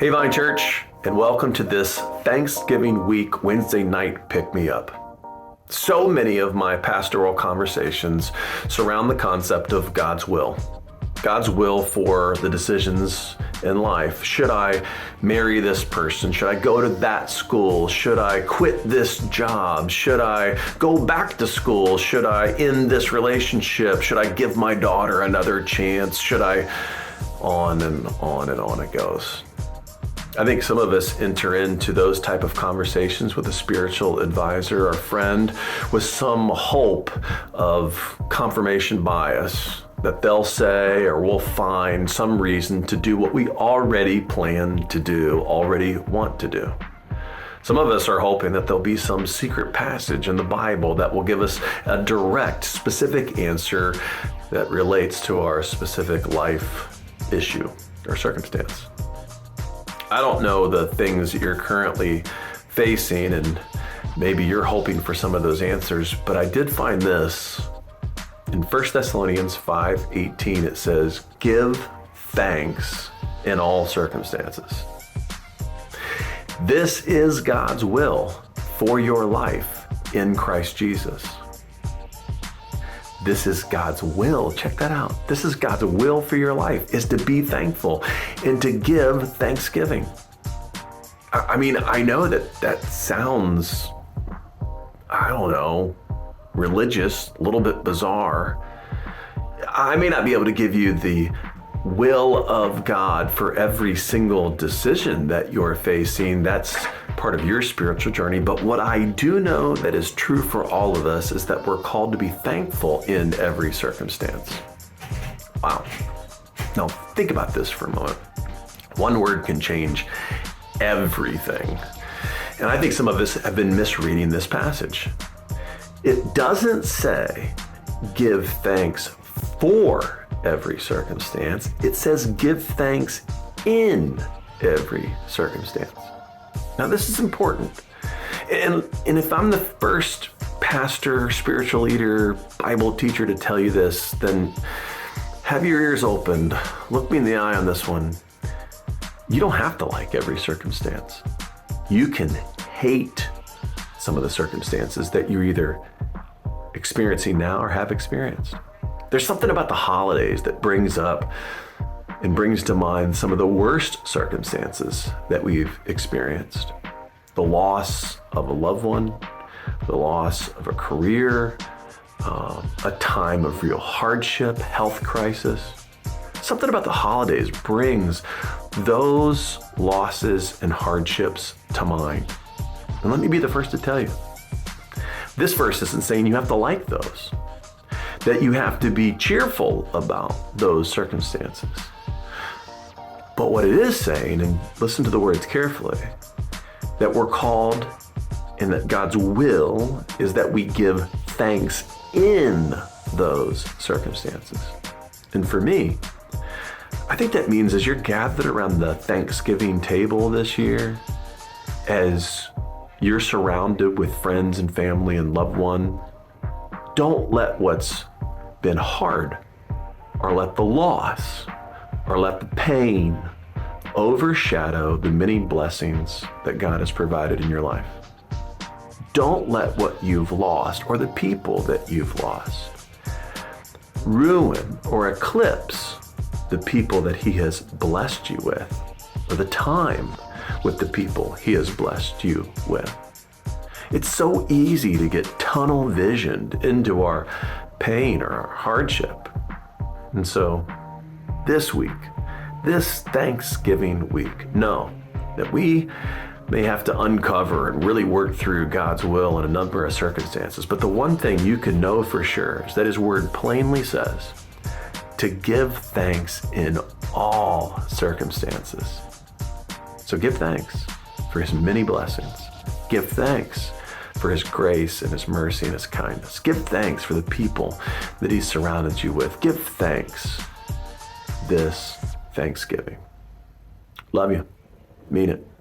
Hey Vine Church, and welcome to this Thanksgiving week Wednesday night pick-me-up. So many of my pastoral conversations surround the concept of God's will. God's will for the decisions in life. Should I marry this person? Should I go to that school? Should I quit this job? Should I go back to school? Should I end this relationship? Should I give my daughter another chance? Should I? On and on and on it goes. I think some of us enter into those type of conversations with a spiritual advisor or friend with some hope of confirmation bias, that they'll say or we'll find some reason to do what we already plan to do, already want to do. Some of us are hoping that there'll be some secret passage in the Bible that will give us a direct, specific answer that relates to our specific life issue or circumstance. I don't know the things that you're currently facing, and maybe you're hoping for some of those answers, but I did find this. In 1 Thessalonians 5:18, it says, "Give thanks in all circumstances." This is God's will for your life in Christ Jesus. This is God's will. Check that out. This is God's will for your life, is to be thankful and to give thanksgiving. I mean, I know that sounds, I don't know, religious, a little bit bizarre. I may not be able to give you the will of God for every single decision that you're facing. That's part of your spiritual journey. But what I do know that is true for all of us is that we're called to be thankful in every circumstance. Wow. Now think about this for a moment. One word can change everything. And I think some of us have been misreading this passage. It doesn't say give thanks for every circumstance. It says give thanks in every circumstance. Now this is important. And if I'm the first pastor, spiritual leader, Bible teacher to tell you this, then have your ears opened. Look me in the eye on this one. You don't have to like every circumstance. You can hate some of the circumstances that you're either experiencing now or have experienced. There's something about the holidays that brings up and brings to mind some of the worst circumstances that we've experienced. The loss of a loved one, the loss of a career, a time of real hardship, health crisis. Something about the holidays brings those losses and hardships to mind. And let me be the first to tell you, this verse isn't saying you have to like those, that you have to be cheerful about those circumstances. But what it is saying, and listen to the words carefully, that we're called and that God's will is that we give thanks in those circumstances. And for me, I think that means as you're gathered around the Thanksgiving table this year, as you're surrounded with friends and family and loved one, don't let what's been hard or let the loss or let the pain overshadow the many blessings that God has provided in your life. Don't let what you've lost or the people that you've lost ruin or eclipse the people that He has blessed you with, or the time with the people He has blessed you with. It's so easy to get tunnel visioned into our pain or our hardship. And so this week, this Thanksgiving week, know that we may have to uncover and really work through God's will in a number of circumstances. But the one thing you can know for sure is that His word plainly says to give thanks in all circumstances. So give thanks for His many blessings. Give thanks for His grace and His mercy and His kindness. Give thanks for the people that He's surrounded you with. Give thanks this Thanksgiving. Love you. Mean it.